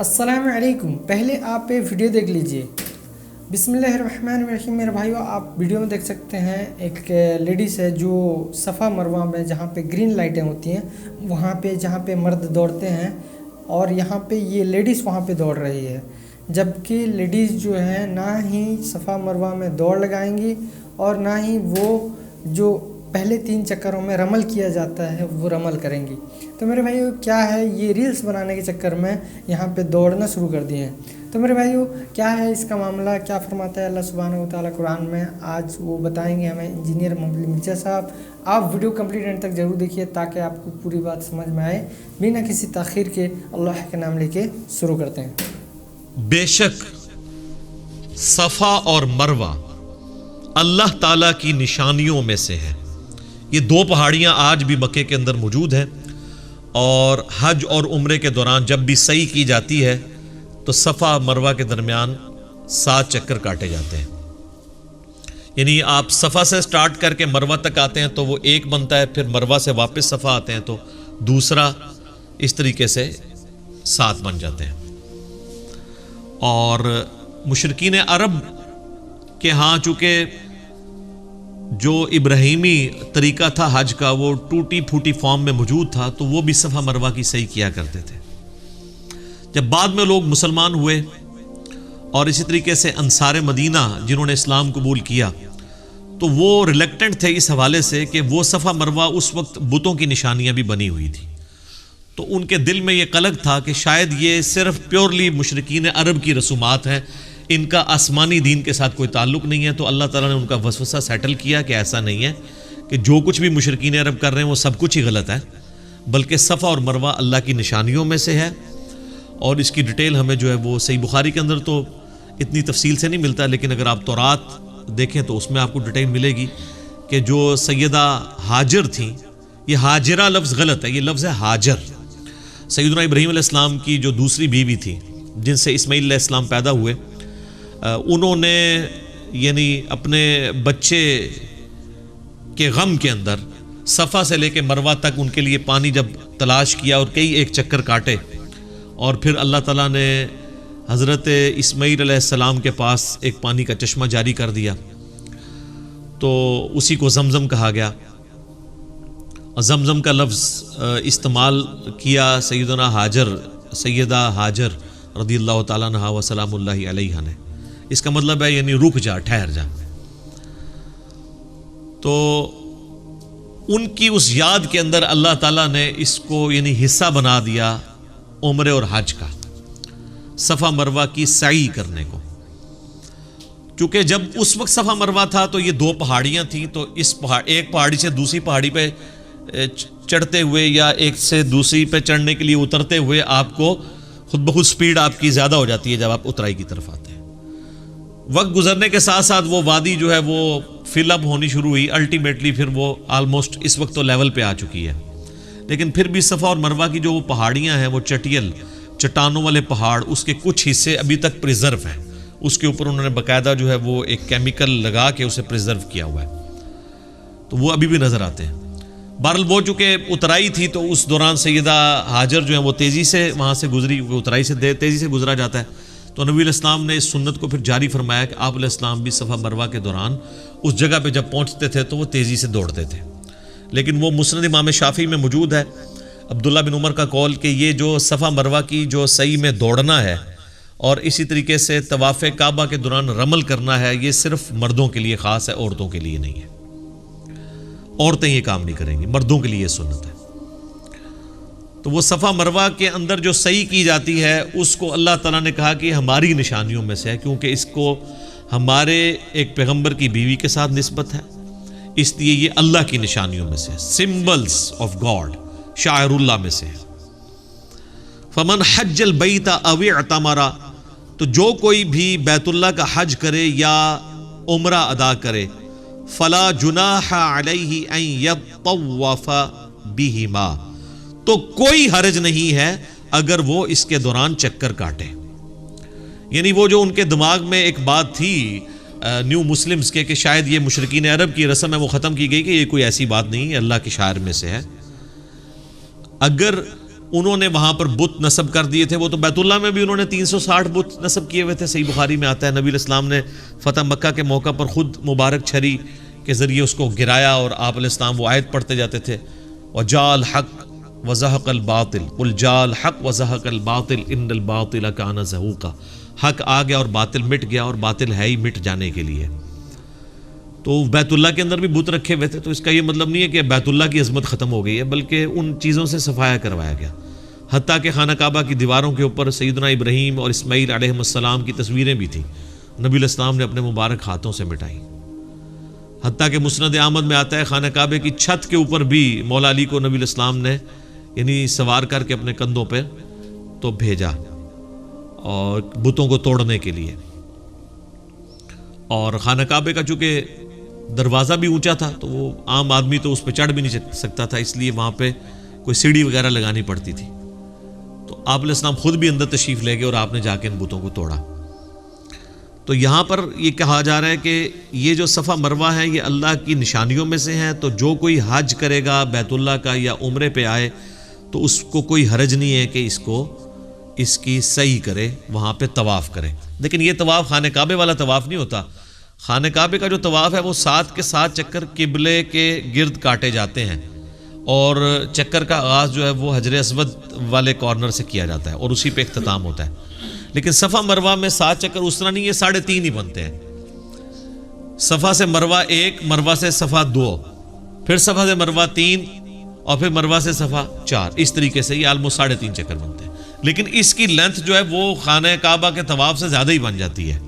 السلام علیکم. پہلے آپ ویڈیو دیکھ لیجئے. بسم اللہ الرحمن الرحیم. میرے بھائیو، آپ ویڈیو میں دیکھ سکتے ہیں ایک لیڈیز ہے جو صفا مروہ میں جہاں پہ گرین لائٹیں ہوتی ہیں وہاں پہ جہاں پہ مرد دوڑتے ہیں، اور یہاں پہ یہ لیڈیز وہاں پہ دوڑ رہی ہے، جبکہ لیڈیز جو ہے نہ ہی صفا مروہ میں دوڑ لگائیں گی اور نہ ہی وہ جو پہلے 3 چکروں میں رمل کیا جاتا ہے وہ رمل کریں گی. تو میرے بھائیو کیا ہے، یہ ریلز بنانے کے چکر میں یہاں پہ دوڑنا شروع کر دیے ہیں. تو میرے بھائیو کیا ہے اس کا معاملہ، کیا فرماتا ہے اللہ سبحانہ و تعالیٰ قرآن میں، آج وہ بتائیں گے ہمیں انجینئر محمد مرزا صاحب. آپ ویڈیو کمپلیٹ اینڈ تک ضرور دیکھیے تاکہ آپ کو پوری بات سمجھ میں آئے. بنا کسی تاخیر کے اللہ کے نام لے کے شروع کرتے ہیں. بے شک صفا اور مروہ اللہ تعالیٰ کی نشانیوں میں سے ہے. یہ 2 پہاڑیاں آج بھی مکے کے اندر موجود ہیں، اور حج اور عمرے کے دوران جب بھی سعی کی جاتی ہے تو صفا مروہ کے درمیان 7 چکر کاٹے جاتے ہیں. یعنی آپ صفا سے سٹارٹ کر کے مروہ تک آتے ہیں تو وہ 1 بنتا ہے، پھر مروہ سے واپس صفا آتے ہیں تو دوسرا، اس طریقے سے 7 بن جاتے ہیں. اور مشرکین عرب کے ہاں چونکہ جو ابراہیمی طریقہ تھا حج کا وہ ٹوٹی پھوٹی فارم میں موجود تھا، تو وہ بھی صفا مروہ کی صحیح کیا کرتے تھے. جب بعد میں لوگ مسلمان ہوئے اور اسی طریقے سے انصار مدینہ جنہوں نے اسلام قبول کیا، تو وہ ریلیکٹنٹ تھے اس حوالے سے کہ وہ صفا مروہ اس وقت بتوں کی نشانیاں بھی بنی ہوئی تھی. تو ان کے دل میں یہ قلق تھا کہ شاید یہ صرف پیورلی مشرکین عرب کی رسومات ہیں، ان کا آسمانی دین کے ساتھ کوئی تعلق نہیں ہے. تو اللہ تعالیٰ نے ان کا وسوسہ سیٹل کیا کہ ایسا نہیں ہے کہ جو کچھ بھی مشرکین عرب کر رہے ہیں وہ سب کچھ ہی غلط ہے، بلکہ صفا اور مروہ اللہ کی نشانیوں میں سے ہے. اور اس کی ڈیٹیل ہمیں جو ہے وہ صحیح بخاری کے اندر تو اتنی تفصیل سے نہیں ملتا، لیکن اگر آپ تورات دیکھیں تو اس میں آپ کو ڈیٹیل ملے گی کہ جو سیدہ ہاجر تھیں، یہ ہاجرہ لفظ غلط ہے، یہ لفظ ہے ہاجر. سیدنا ابراہیم علیہ السلام کی جو دوسری بیوی تھی جن سے اسماعیل علیہ السلام پیدا ہوئے، انہوں نے یعنی اپنے بچے کے غم کے اندر صفا سے لے کے مروہ تک ان کے لیے پانی جب تلاش کیا اور کئی 1 چکر کاٹے، اور پھر اللہ تعالیٰ نے حضرت اسماعیل علیہ السلام کے پاس ایک پانی کا چشمہ جاری کر دیا، تو اسی کو زمزم کہا گیا. زمزم کا لفظ استعمال کیا سیدہ ہاجر رضی اللہ تعالیٰ عنہا و سلام اللہ علیہا نے. اس کا مطلب ہے یعنی رک جا، ٹھہر جا. تو ان کی اس یاد کے اندر اللہ تعالیٰ نے اس کو یعنی حصہ بنا دیا عمرے اور حج کا، صفا مروہ کی سعی کرنے کو. چونکہ جب اس وقت صفا مروہ تھا تو یہ 2 پہاڑیاں تھیں، تو ایک پہاڑی سے دوسری پہاڑی پہ چڑھتے ہوئے یا ایک سے دوسری پہ چڑھنے کے لیے اترتے ہوئے آپ کو خود بخود سپیڈ آپ کی زیادہ ہو جاتی ہے جب آپ اترائی کی طرف آتے ہیں. وقت گزرنے کے ساتھ ساتھ وہ وادی جو ہے وہ فل اپ ہونی شروع ہوئی، الٹیمیٹلی پھر وہ آلموسٹ اس وقت تو لیول پہ آ چکی ہے. لیکن پھر بھی صفا اور مروہ کی جو وہ پہاڑیاں ہیں، وہ چٹانوں والے پہاڑ، اس کے کچھ حصے ابھی تک پریزرو ہیں. اس کے اوپر انہوں نے باقاعدہ جو ہے وہ ایک کیمیکل لگا کے اسے پریزرو کیا ہوا ہے، تو وہ ابھی بھی نظر آتے ہیں. بہرحال وہ چونکہ اترائی تھی تو اس دوران سیدہ ہاجر جو ہے وہ تیزی سے وہاں سے گزری، وہ اترائی سے تیزی سے گزرا جاتا ہے. تو نبی علیہ السلام نے اس سنت کو پھر جاری فرمایا کہ آپ علیہ السلام بھی صفا مروہ کے دوران اس جگہ پہ جب پہنچتے تھے تو وہ تیزی سے دوڑتے تھے. لیکن وہ مسند امام شافعی میں موجود ہے عبداللہ بن عمر کا قول کہ یہ جو صفا مروہ کی جو سعی میں دوڑنا ہے اور اسی طریقے سے طواف کعبہ کے دوران رمل کرنا ہے، یہ صرف مردوں کے لیے خاص ہے، عورتوں کے لیے نہیں ہے. عورتیں یہ کام نہیں کریں گی، مردوں کے لیے یہ سنت ہے. تو وہ صفا مروہ کے اندر جو سعی کی جاتی ہے اس کو اللہ تعالیٰ نے کہا کہ ہماری نشانیوں میں سے ہے، کیونکہ اس کو ہمارے ایک پیغمبر کی بیوی کے ساتھ نسبت ہے، اس لیے یہ اللہ کی نشانیوں میں سے، سمبلز آف گاڈ، شاعر اللہ میں سے ہے. فمن حج البیت او اعتمر، تو جو کوئی بھی بیت اللہ کا حج کرے یا عمرہ ادا کرے، فلا جناح علیہ ان یطوف بہما، تو کوئی حرج نہیں ہے اگر وہ اس کے دوران چکر کاٹے. یعنی وہ جو ان کے دماغ میں ایک بات تھی نیو مسلمز کے کہ شاید یہ مشرکین عرب کی رسم ہے، وہ ختم کی گئی کہ یہ کوئی ایسی بات نہیں ہے، اللہ کے شاعر میں سے ہے. اگر انہوں نے وہاں پر بت نصب کر دیے تھے. وہ تو بیت اللہ میں بھی انہوں نے 360 بت نصب کیے ہوئے تھے. صحیح بخاری میں آتا ہے نبی علیہ السلام نے فتح مکہ کے موقع پر خود مبارک چھری کے ذریعے اس کو گرایا اور آپ علیہ السلام وہ آیت پڑھتے جاتے تھے وَجَاءَ الْحَقُّ وَزَهَقَ الْبَاطِلُ قُلْ جَاءَ الْحَقُّ وَزَهَقَ الْبَاطِلُ إِنَّ الْبَاطِلَ كَانَ زَهُوقًا. حق آ گیا اور باطل مٹ گیا اور باطل ہے ہی مٹ جانے کے لیے. تو بیت اللہ کے اندر بھی بت رکھے ہوئے تھے. تو اس کا یہ مطلب نہیں ہے کہ بیت اللہ کی عظمت ختم ہو گئی ہے بلکہ ان چیزوں سے صفایا کروایا گیا. حتیٰ کہ خانہ کعبہ کی دیواروں کے اوپر سیدنا ابراہیم اور اسماعیل علیہ السلام کی تصویریں بھی تھیں, نبی علیہ السلام نے اپنے مبارک ہاتھوں سے مٹائی. حتیٰ کہ مسند احمد میں آتا ہے خانہ کعبے کی چھت کے اوپر بھی مولا علی کو نبی علیہ السلام نے یعنی سوار کر کے اپنے کندھوں پہ تو بھیجا اور بتوں کو توڑنے کے لیے. اور خانہ کعبے کا چونکہ دروازہ بھی اونچا تھا تو وہ عام آدمی تو اس پہ چڑھ بھی نہیں سکتا تھا, اس لیے وہاں پہ کوئی سیڑھی وغیرہ لگانی پڑتی تھی. تو آپ علیہ السلام خود بھی اندر تشریف لے گئے اور آپ نے جا کے ان بتوں کو توڑا. تو یہاں پر یہ کہا جا رہا ہے کہ یہ جو صفا مروہ ہے یہ اللہ کی نشانیوں میں سے ہیں. تو جو کوئی حج کرے گا بیت اللہ کا یا عمرے پہ آئے تو اس کو کوئی حرج نہیں ہے کہ اس کی سعی کرے, وہاں پہ طواف کرے. لیکن یہ طواف خانہ کعبے والا طواف نہیں ہوتا. خانہ کعبے کا جو طواف ہے وہ 7 کے 7 چکر قبلے کے گرد کاٹے جاتے ہیں اور چکر کا آغاز جو ہے وہ حجر اسود والے کارنر سے کیا جاتا ہے اور اسی پہ اختتام ہوتا ہے. لیکن صفا مروہ میں 7 چکر اس طرح نہیں, یہ 3.5 ہی بنتے ہیں. صفا سے مروہ 1, مروہ سے صفا 2, پھر صفا سے مروہ 3 اور پھر مروہ سے صفا 4. اس طریقے سے یہ آلموسٹ 3.5 چکر بنتے ہیں. لیکن اس کی لینتھ جو ہے وہ خانہ کعبہ کے طواف سے زیادہ ہی بن جاتی ہے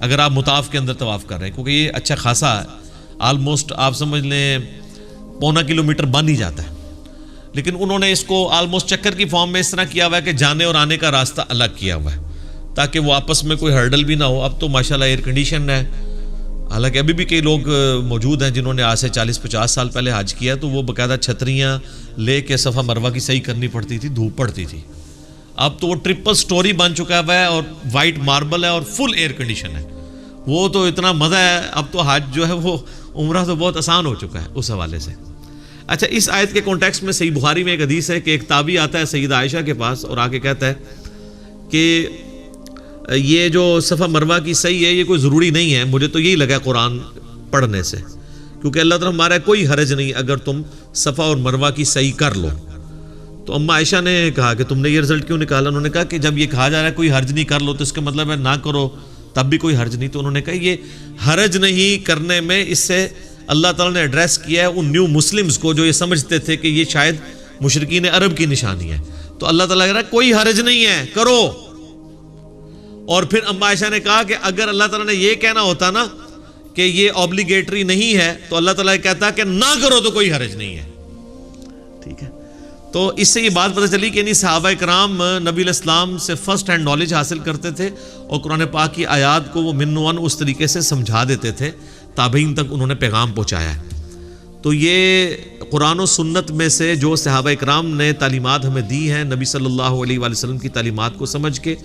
اگر آپ مطاف کے اندر طواف کر رہے ہیں, کیونکہ یہ اچھا خاصا ہے, آلموسٹ آپ سمجھ لیں 0.25 کلومیٹر بن ہی جاتا ہے. لیکن انہوں نے اس کو آلموسٹ چکر کی فارم میں اس طرح کیا ہوا ہے کہ جانے اور آنے کا راستہ الگ کیا ہوا ہے تاکہ وہ آپس میں کوئی ہرڈل بھی نہ ہو. اب تو ماشاءاللہ ایئر کنڈیشن ہے, حالانکہ ابھی بھی کئی لوگ موجود ہیں جنہوں نے آج سے 40-50 سال پہلے حج کیا تو وہ باقاعدہ چھتریاں لے کے صفا مروہ کی صحیح کرنی پڑتی تھی, دھوپ پڑتی تھی. اب تو وہ 3 سٹوری بن چکا ہوا ہے اور وائٹ ماربل ہے اور فل ایئر کنڈیشن ہے. وہ تو اتنا مزہ ہے. اب تو حج جو ہے وہ عمرہ تو بہت آسان ہو چکا ہے اس حوالے سے. اچھا, اس آیت کے کانٹیکسٹ میں صحیح بخاری میں ایک حدیث ہے کہ ایک تابعی آتا ہے سیدہ عائشہ کے پاس اور آ کے کہتا ہے کہ یہ جو صفا مروہ کی صحیح ہے یہ کوئی ضروری نہیں ہے, مجھے تو یہی لگا قرآن پڑھنے سے, کیونکہ اللہ تعالیٰ ہمارا کوئی حرج نہیں اگر تم صفا اور مروہ کی صحیح کر لو. تو اما عائشہ نے کہا کہ تم نے یہ رزلٹ کیوں نکالا؟ انہوں نے کہا کہ جب یہ کہا جا رہا ہے کوئی حرج نہیں کر لو تو اس کا مطلب ہے نہ کرو تب بھی کوئی حرج نہیں. تو انہوں نے کہا یہ حرج نہیں کرنے میں اس سے اللہ تعالیٰ نے ایڈریس کیا ہے ان نیو مسلمز کو جو یہ سمجھتے تھے کہ یہ شاید مشرکین عرب کی نشانی ہے. تو اللہ تعالیٰ کہہ رہا ہے کوئی حرج نہیں ہے, کرو. اور پھر اما عائشہ نے کہا کہ اگر اللہ تعالیٰ نے یہ کہنا ہوتا نا کہ یہ اوبلیگیٹری نہیں ہے تو اللہ تعالیٰ کہتا کہ نہ کرو تو کوئی حرج نہیں ہے. ٹھیک ہے, تو اس سے یہ بات پتہ چلی کہ یعنی صحابہ کرام نبی علیہ السلام سے فرسٹ ہینڈ نالج حاصل کرتے تھے اور قرآن پاک کی آیات کو وہ من ون اس طریقے سے سمجھا دیتے تھے, تابعین تک انہوں نے پیغام پہنچایا ہے. تو یہ قرآن و سنت میں سے جو صحابہ کرام نے تعلیمات ہمیں دی ہیں نبی صلی اللہ علیہ وآلہ وسلم کی تعلیمات کو سمجھ کے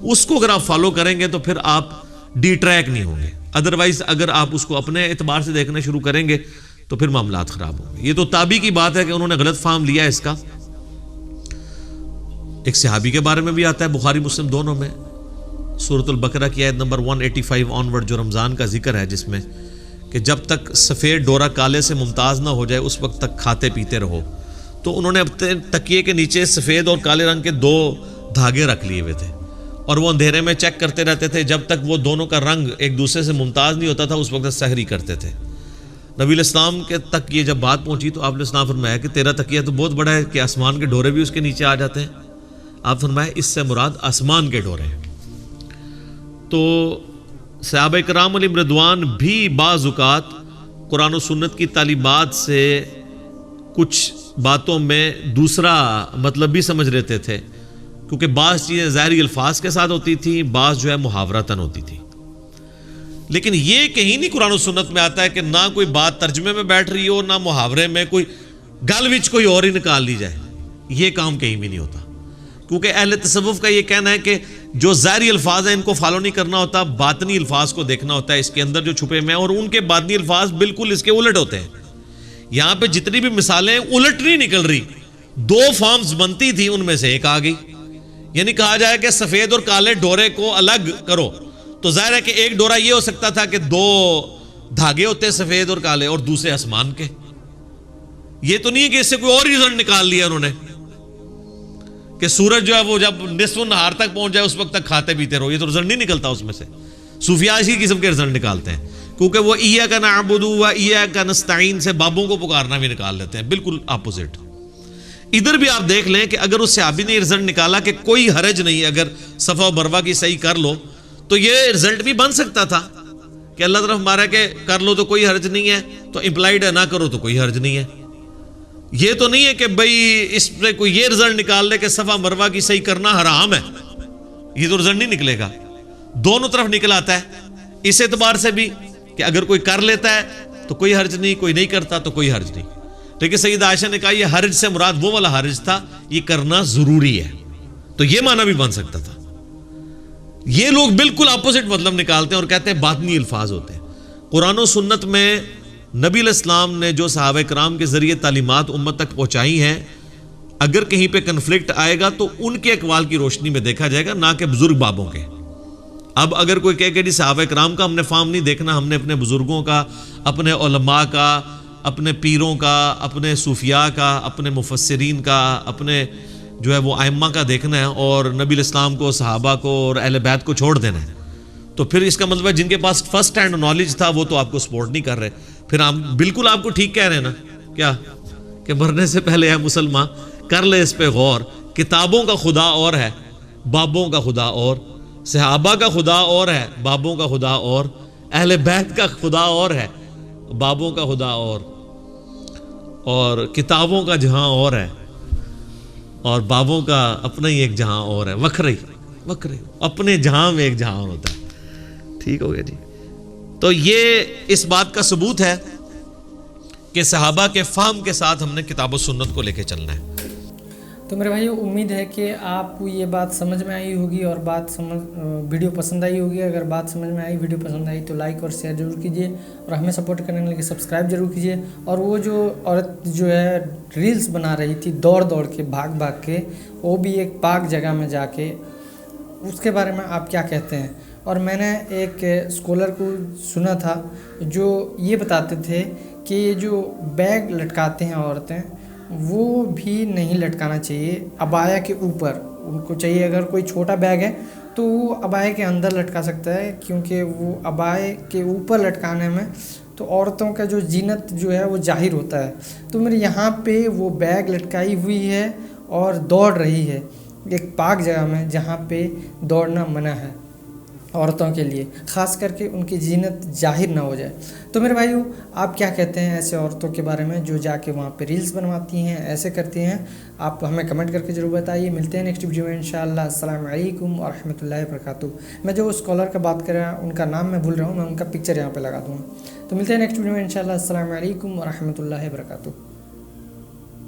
اس کو اگر آپ فالو کریں گے تو پھر آپ ڈی ٹریک نہیں ہوں گے. ادروائز اگر آپ اس کو اپنے اعتبار سے دیکھنا شروع کریں گے تو پھر معاملات خراب ہوں گے. یہ تو تابعی کی بات ہے کہ انہوں نے غلط فہم لیا اس کا. ایک صحابی کے بارے میں بھی آتا ہے بخاری مسلم دونوں میں, سورۃ البقرہ کی آیت نمبر 185 آنورڈ جو رمضان کا ذکر ہے جس میں کہ جب تک سفید ڈورا کالے سے ممتاز نہ ہو جائے اس وقت تک کھاتے پیتے رہو. تو انہوں نے اپنے تکیے کے نیچے سفید اور کالے رنگ کے 2 دھاگے رکھ لیے ہوئے تھے اور وہ اندھیرے میں چیک کرتے رہتے تھے جب تک وہ دونوں کا رنگ ایک دوسرے سے ممتاز نہیں ہوتا تھا اس وقت سحری کرتے تھے. نبی علیہ السلام کے تک یہ جب بات پہنچی تو آپ نے السلام فرمایا کہ تیرا تکیہ تو بہت بڑا ہے کہ آسمان کے ڈورے بھی اس کے نیچے آ جاتے ہیں. آپ فرمایا اس سے مراد آسمان کے ڈورے ہیں. تو صحابہ کرام علیہم رضوان بھی بعض اوقات قرآن و سنت کی تعلیمات سے کچھ باتوں میں دوسرا مطلب بھی سمجھ لیتے تھے, کیونکہ بعض چیزیں ظاہری الفاظ کے ساتھ ہوتی تھیں, بعض جو ہے محاورتاً ہوتی تھی. لیکن یہ کہیں نہیں قرآن و سنت میں آتا ہے کہ نہ کوئی بات ترجمے میں بیٹھ رہی ہو نہ محاورے میں کوئی گل وچ کوئی اور ہی نکال لی جائے. یہ کام کہیں بھی نہیں ہوتا, کیونکہ اہل تصوف کا یہ کہنا ہے کہ جو ظاہری الفاظ ہیں ان کو فالو نہیں کرنا ہوتا, باطنی الفاظ کو دیکھنا ہوتا ہے اس کے اندر جو چھپے ہوئے ہیں, اور ان کے باطنی الفاظ بالکل اس کے الٹ ہوتے ہیں. یہاں پہ جتنی بھی مثالیں الٹ نہیں نکل رہی, دو فارمز بنتی تھی ان میں سے ایک آ گئی. یعنی کہا جائے کہ سفید اور کالے ڈورے کو الگ کرو تو ظاہر ہے کہ ایک ڈورا یہ ہو سکتا تھا کہ دو دھاگے ہوتے سفید اور کالے اور دوسرے آسمان کے. یہ تو نہیں ہے کہ اس سے کوئی اور رزلٹ نکال لیا انہوں نے کہ سورج جو ہے وہ جب نصف النہار تک پہنچ جائے اس وقت تک کھاتے پیتے رہو. یہ تو رزلٹ نہیں نکلتا اس میں سے. صوفیاء اسی قسم کے رزلٹ نکالتے ہیں کیونکہ وہ ایاک نعبد و ایاک نستعین سے بابوں کو پکارنا بھی نکال لیتے ہیں, بالکل اپوزٹ. ادھر بھی آپ دیکھ لیں کہ اگر اس صحابی نے رزلٹ نکالا کہ کوئی حرج نہیں اگر صفا و مروہ کی صحیح کر لو, تو یہ رزلٹ بھی بن سکتا تھا کہ اللہ طرف ہمارا کہ کر لو تو کوئی حرج نہیں ہے, تو امپلائڈ ہے نہ کرو تو کوئی حرج نہیں ہے. یہ تو نہیں ہے کہ بھئی اس پہ کوئی یہ رزلٹ نکال لے کہ صفا مروہ کی صحیح کرنا حرام ہے. یہ تو رزلٹ نہیں نکلے گا, دونوں طرف نکل آتا ہے. اس اعتبار سے بھی کہ اگر کوئی کر لیتا ہے تو کوئی حرج نہیں, کوئی نہیں کرتا تو کوئی حرج نہیں. لیکن سیدہ عائشہ نے کہا یہ حرج سے مراد وہ والا حرج تھا, یہ کرنا ضروری ہے. تو یہ معنی بھی بن سکتا تھا. یہ لوگ بالکل اپوزٹ مطلب نکالتے ہیں اور کہتے ہیں باطنی الفاظ ہوتے ہیں. قرآن و سنت میں نبی علیہ السلام نے جو صحابہ کرام کے ذریعے تعلیمات امت تک پہنچائی ہیں, اگر کہیں پہ کنفلکٹ آئے گا تو ان کے اقوال کی روشنی میں دیکھا جائے گا, نہ کہ بزرگ بابوں کے. اب اگر کوئی کہے کہ جی صحابہ کرام کا ہم نے فارم نہیں دیکھنا, ہم نے اپنے بزرگوں کا, اپنے علماء کا, اپنے پیروں کا, اپنے صوفیاء کا, اپنے مفسرین کا, اپنے جو ہے وہ ائمہ کا دیکھنا ہے, اور نبی علیہ السلام کو, صحابہ کو اور اہل بیت کو چھوڑ دینا ہے, تو پھر اس کا مطلب ہے جن کے پاس فرسٹ ہینڈ نالج تھا وہ تو آپ کو سپورٹ نہیں کر رہے. پھر ہم بالکل آپ کو ٹھیک کہہ رہے ہیں نا کیا, کہ مرنے سے پہلے ہے مسلمان کر لے اس پہ غور. کتابوں کا خدا اور ہے, بابوں کا خدا اور, صحابہ کا خدا اور ہے, بابوں کا خدا اور, اہل بیت کا خدا اور ہے, بابوں کا خدا اور کتابوں کا جہاں اور ہے, اور بابوں کا اپنا ہی ایک جہاں اور ہے. وکھرے اپنے جہاں میں ایک جہاں ہوتا ہے. ٹھیک ہو گیا جی. تو یہ اس بات کا ثبوت ہے کہ صحابہ کے فہم کے ساتھ ہم نے کتاب و سنت کو لے کے چلنا ہے. تو میرے بھائی امید ہے کہ آپ کو یہ بات سمجھ میں آئی ہوگی اور ویڈیو پسند آئی ہوگی. اگر بات سمجھ میں آئی, ویڈیو پسند آئی تو لائک اور شیئر ضرور کیجیے, اور ہمیں سپورٹ کرنے کے لیے سبسکرائب ضرور کیجیے. اور وہ جو عورت جو ہے ریلز بنا رہی تھی دوڑ کے, بھاگ کے, وہ بھی ایک پاک جگہ میں جا کے, اس کے بارے میں آپ کیا کہتے ہیں؟ اور میں نے ایک اسکالر کو سنا تھا جو یہ بتاتے تھے کہ یہ جو بیگ لٹکاتے ہیں عورتیں, وہ بھی نہیں لٹکانا چاہیے عبایا کے اوپر. ان کو چاہیے اگر کوئی چھوٹا بیگ ہے تو وہ عبایا کے اندر لٹکا سکتا ہے, کیونکہ وہ عبایا کے اوپر لٹکانے میں تو عورتوں کا جو زینت جو ہے وہ ظاہر ہوتا ہے. تو میرے یہاں پہ وہ بیگ لٹکائی ہوئی ہے اور دوڑ رہی ہے ایک پاک جگہ میں جہاں پہ دوڑنا منع ہے عورتوں کے لیے, خاص کر کے ان کی زینت ظاہر نہ ہو جائے. تو میرے بھائیو آپ کیا کہتے ہیں ایسے عورتوں کے بارے میں جو جا کے وہاں پہ ریلز بنواتی ہیں, ایسے کرتی ہیں؟ آپ ہمیں کمنٹ کر کے ضرور بتائیے. ملتے ہیں نیکسٹ ویڈیو میں انشاءاللہ. السلام علیکم ورحمۃ اللہ وبرکاتہ. میں جو اسکالر کا بات کر رہا ہوں ان کا نام میں بھول رہا ہوں, میں ان کا پکچر یہاں پہ لگا دوں گا. تو ملتے ہیں نیکسٹ ویڈیو میں انشاءاللہ. السلام علیکم ورحمۃ اللہ وبرکاتہ.